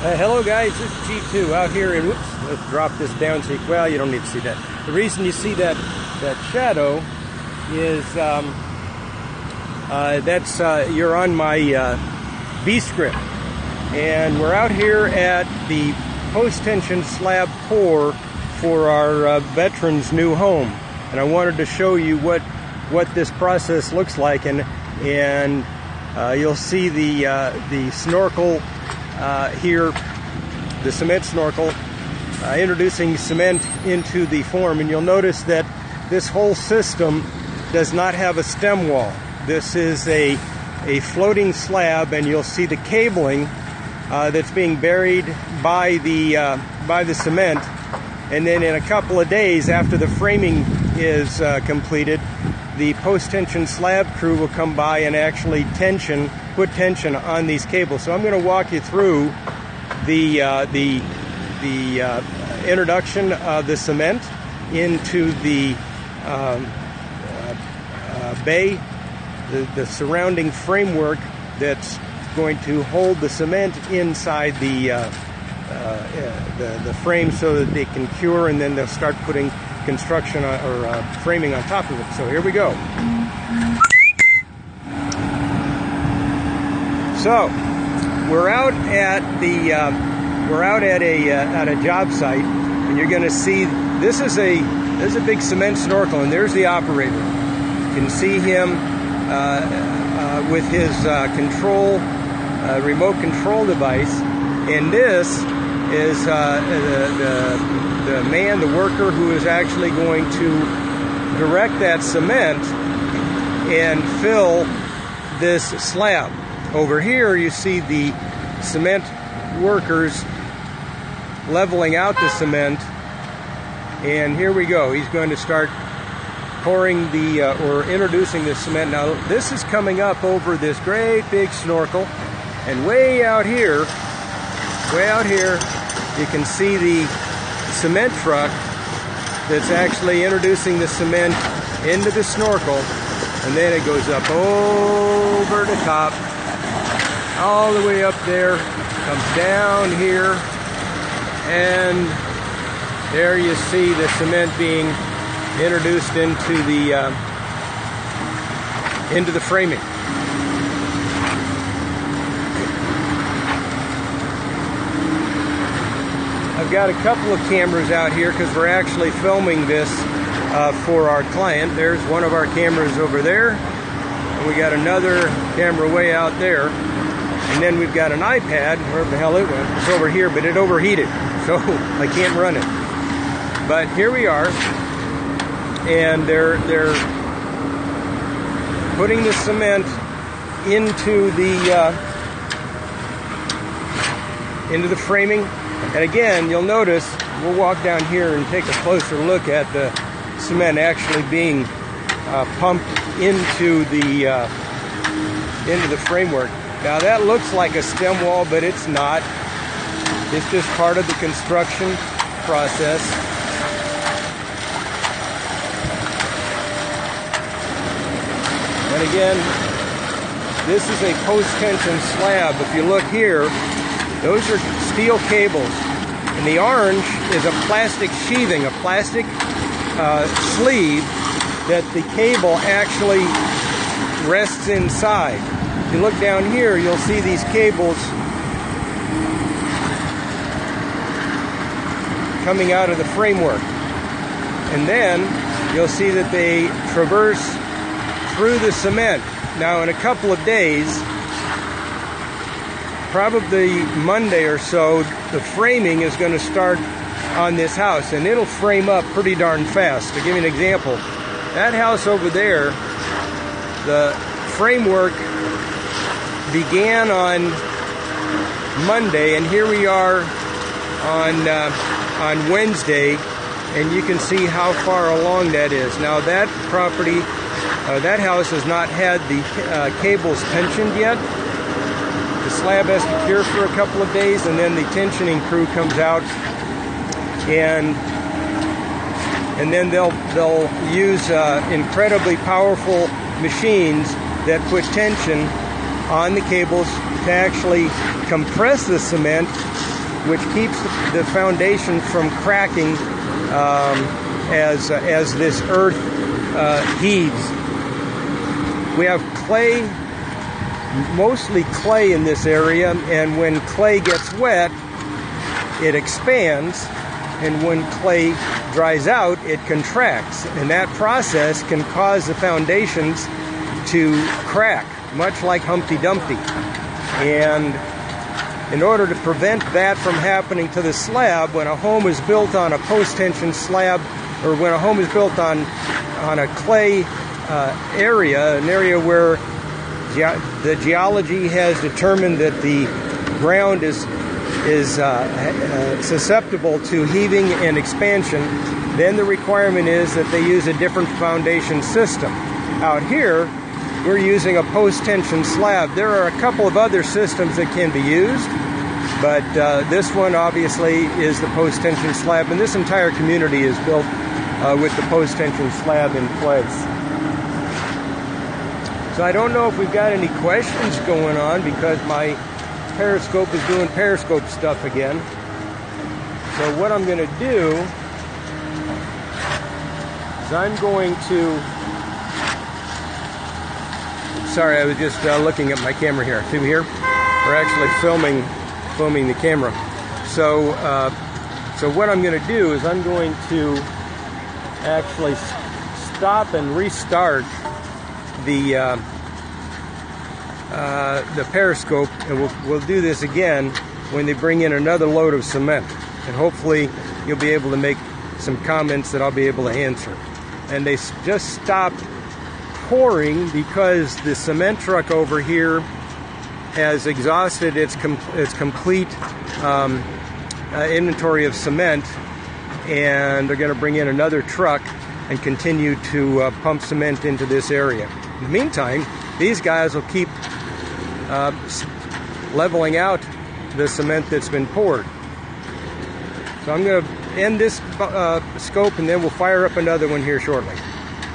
Hello guys, this is G2 out here and whoops, let's drop this down so well, you don't need to see that. The reason you see that shadow is you're on my V-script, and we're out here at the post-tension slab pour for our veterans' new home, and I wanted to show you what this process looks like, and you'll see the snorkel here, the cement snorkel, introducing cement into the form, and you'll notice that this whole system does not have a stem wall. This is a floating slab, and you'll see the cabling that's being buried by the cement, and then in a couple of days after the framing is completed, the post-tension slab crew will come by and actually put tension on these cables. So I'm going to walk you through the introduction of the cement into the bay, the surrounding framework that's going to hold the cement inside the frame so that they can cure, and then they'll start putting construction or framing on top of it. So here we go. So we're out at a job site, and you're going to see this is a big cement snorkel, and there's the operator. You can see him with his remote control device, and this is the worker who is actually going to direct that cement and fill this slab. Over here you see the cement workers leveling out the cement, and here we go. He's going to start pouring or introducing the cement. Now this is coming up over this great big snorkel, and way out here you can see the cement truck that's actually introducing the cement into the snorkel, and then it goes up over the top, all the way up there, comes down here, and there you see the cement being introduced into the framing. I've got a couple of cameras out here because we're actually filming this for our client. There's one of our cameras over there, and we got another camera way out there, and then we've got an iPad, wherever the hell it went. It's over here, but it overheated, so I can't run it. But here we are, and they're putting the cement into the framing. And again, you'll notice, we'll walk down here and take a closer look at the cement actually being pumped into the framework. Now that looks like a stem wall, but it's not. It's just part of the construction process. And again, this is a post-tension slab. If you look here, those are steel cables, and the orange is a plastic sheathing, a plastic sleeve that the cable actually rests inside. If you look down here, you'll see these cables coming out of the framework, and then you'll see that they traverse through the cement. Now in a couple of days, probably Monday or so, the framing is going to start on this house, and it'll frame up pretty darn fast. To give you an example, that house over there, the framework began on Monday, and here we are on Wednesday, and you can see how far along that is. Now that property, that house has not had the cables tensioned yet. The slab has to cure for a couple of days, and then the tensioning crew comes out, and then they'll use incredibly powerful machines that put tension on the cables to actually compress the cement which keeps the foundation from cracking as this earth heaves. We have clay, mostly clay in this area, and when clay gets wet, it expands, and when clay dries out, it contracts, and that process can cause the foundations to crack, much like Humpty Dumpty. And in order to prevent that from happening to the slab, when a home is built on a post-tension slab, or when a home is built on a clay area, an area where the geology has determined that the ground is susceptible to heaving and expansion, then the requirement is that they use a different foundation system. Out here, we're using a post-tension slab. There are a couple of other systems that can be used, but this one obviously is the post-tension slab, and this entire community is built with the post-tension slab in place. So I don't know if we've got any questions going on because my periscope is doing periscope stuff again. So what I'm going to do is I'm going to... Sorry, I was just looking at my camera here. See here? We're actually filming the camera. So what I'm going to do is I'm going to actually stop and restart the periscope, and we'll do this again when they bring in another load of cement, and hopefully you'll be able to make some comments that I'll be able to answer. And they just stopped pouring because the cement truck over here has exhausted its complete inventory of cement, and they're going to bring in another truck and continue to pump cement into this area. In the meantime, these guys will keep leveling out the cement that's been poured. So I'm going to end this scope, and then we'll fire up another one here shortly.